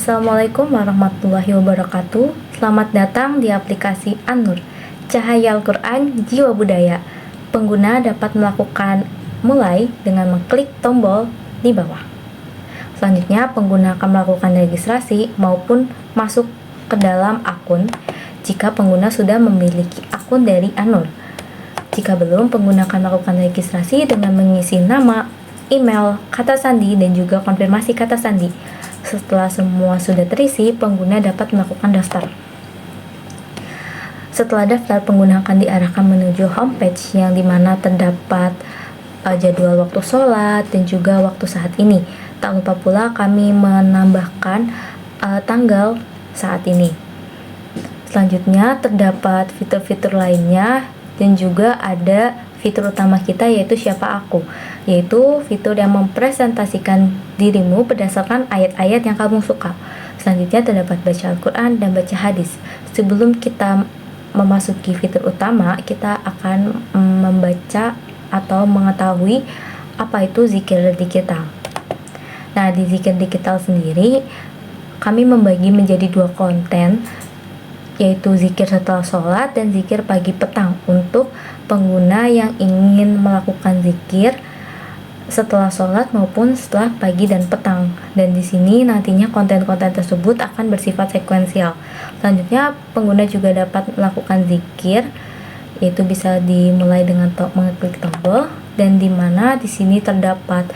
Assalamualaikum warahmatullahi wabarakatuh. Selamat datang di aplikasi An-Nur, Cahaya Al-Quran Jiwa Budaya. Pengguna dapat melakukan mulai dengan mengklik tombol di bawah. Selanjutnya, pengguna akan melakukan registrasi maupun masuk ke dalam akun jika pengguna sudah memiliki akun dari An-Nur. Jika belum, pengguna akan melakukan registrasi dengan mengisi nama, email, kata sandi, dan juga konfirmasi kata sandi. Setelah semua sudah terisi, pengguna dapat melakukan daftar. Setelah daftar, pengguna akan diarahkan menuju homepage yang dimana terdapat jadwal waktu sholat dan juga waktu saat ini. Tak lupa pula kami menambahkan tanggal saat ini. Selanjutnya terdapat fitur-fitur lainnya dan juga ada fitur utama kita, yaitu siapa aku, yaitu fitur yang mempresentasikan dirimu berdasarkan ayat-ayat yang kamu suka. Selanjutnya terdapat baca Al-Quran dan baca hadis. Sebelum kita memasuki fitur utama, kita akan membaca atau mengetahui apa itu zikir digital. Nah, di zikir digital sendiri kami membagi menjadi dua konten, yaitu zikir setelah sholat dan zikir pagi petang untuk pengguna yang ingin melakukan zikir setelah sholat maupun setelah pagi dan petang. Dan di sini nantinya konten-konten tersebut akan bersifat sekuensial. Selanjutnya, pengguna juga dapat melakukan zikir, yaitu bisa dimulai dengan mengklik tombol, dan di mana di sini terdapat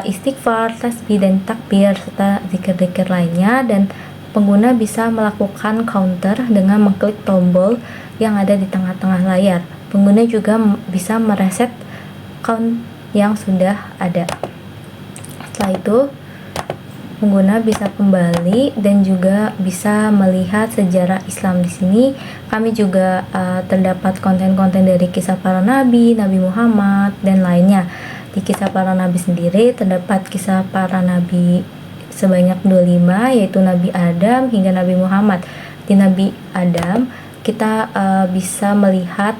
istighfar, tasbih, dan takbir serta zikir-zikir lainnya. Dan pengguna bisa melakukan counter dengan mengklik tombol yang ada di tengah-tengah layar. Pengguna juga bisa mereset count yang sudah ada. Setelah itu, pengguna bisa kembali dan juga bisa melihat sejarah Islam. Di sini kami juga terdapat konten-konten dari kisah para nabi, Nabi Muhammad, dan lainnya. Di kisah para nabi sendiri terdapat kisah para nabi sebanyak 25, yaitu Nabi Adam hingga Nabi Muhammad. Di Nabi Adam kita bisa melihat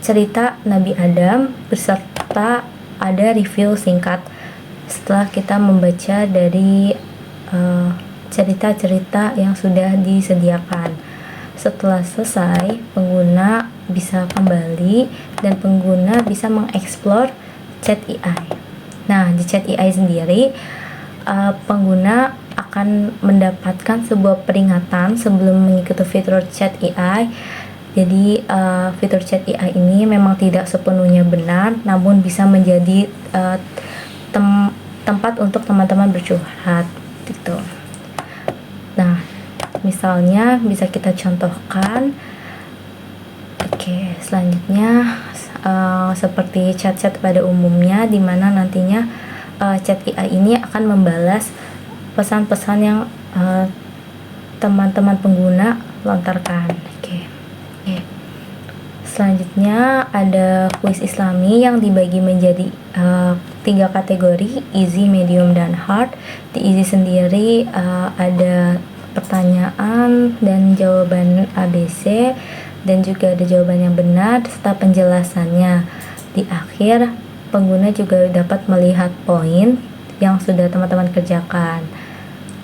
cerita Nabi Adam beserta ada review singkat setelah kita membaca dari cerita-cerita yang sudah disediakan. Setelah selesai, pengguna bisa kembali dan pengguna bisa mengeksplor chat AI. Nah, di chat AI sendiri pengguna akan mendapatkan sebuah peringatan sebelum mengikuti fitur chat AI. Jadi fitur chat AI ini memang tidak sepenuhnya benar, namun bisa menjadi tempat untuk teman-teman bercurhat gitu. Nah, misalnya bisa kita contohkan. Oke, selanjutnya seperti chat-chat pada umumnya, di mana nantinya chat AI ini akan membalas pesan-pesan yang teman-teman pengguna lontarkan. Oke. Selanjutnya ada kuis Islami yang dibagi menjadi 3 kategori, easy, medium, dan hard. Di easy sendiri ada pertanyaan dan jawaban ABC, dan juga ada jawaban yang benar serta penjelasannya. Di akhir, pengguna juga dapat melihat poin yang sudah teman-teman kerjakan.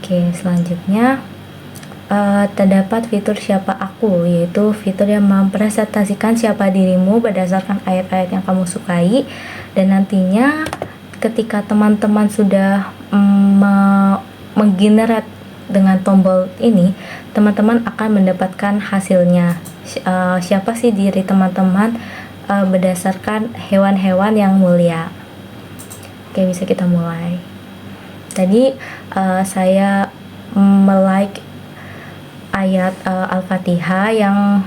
Oke, selanjutnya terdapat fitur siapa aku, yaitu fitur yang mempresentasikan siapa dirimu berdasarkan ayat-ayat yang kamu sukai. Dan nantinya ketika teman-teman sudah menggenerate dengan tombol ini, teman-teman akan mendapatkan hasilnya. Siapa sih diri teman-teman berdasarkan hewan-hewan yang mulia. Oke, bisa kita mulai. Tadi saya like ayat Al-Fatihah yang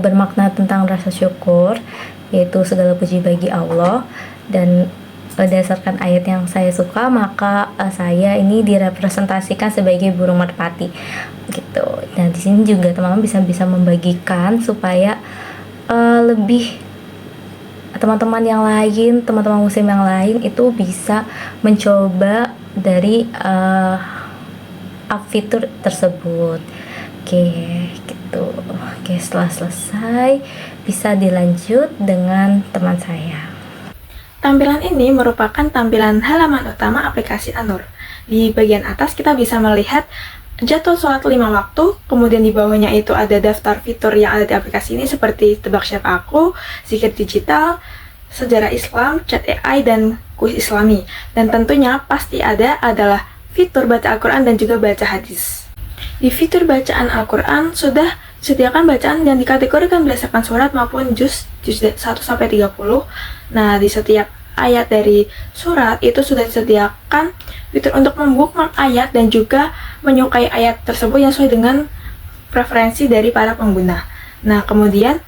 bermakna tentang rasa syukur, yaitu segala puji bagi Allah. Dan berdasarkan ayat yang saya suka, maka saya ini direpresentasikan sebagai burung merpati gitu. Dan di sini juga teman-teman bisa membagikan supaya lebih teman-teman yang lain, teman-teman muslim yang lain itu bisa mencoba dari fitur tersebut. Oke, gitu. Oke, setelah selesai bisa dilanjut dengan teman saya. Tampilan ini merupakan tampilan halaman utama aplikasi An-Nur. Di bagian atas kita bisa melihat jadwal sholat 5 waktu, kemudian di bawahnya itu ada daftar fitur yang ada di aplikasi ini seperti Tebak Siapa Aku, Zikir Digital, Sejarah Islam, Chat AI, dan Kuis Islami. Dan tentunya pasti ada adalah fitur baca Al-Quran dan juga baca hadis. Di fitur bacaan Al-Quran sudah disediakan bacaan yang dikategorikan berdasarkan surat maupun juz 1-30. Nah, di setiap ayat dari surat itu sudah disediakan fitur untuk membookmark ayat dan juga menyukai ayat tersebut yang sesuai dengan preferensi dari para pengguna. Nah, kemudian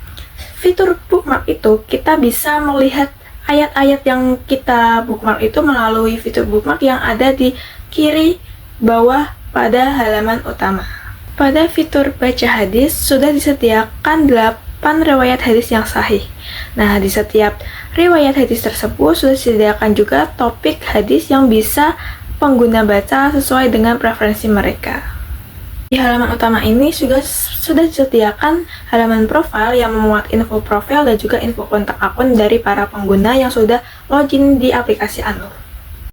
fitur bookmark itu kita bisa melihat ayat-ayat yang kita bookmark itu melalui fitur bookmark yang ada di kiri bawah pada halaman utama. Pada fitur baca hadis sudah disediakan 8 riwayat hadis yang sahih. Nah, di setiap riwayat hadis tersebut sudah disediakan juga topik hadis yang bisa pengguna baca sesuai dengan preferensi mereka. Di halaman utama ini sudah disediakan halaman profil yang memuat info profil dan juga info kontak akun dari para pengguna yang sudah login di aplikasi An-Nur.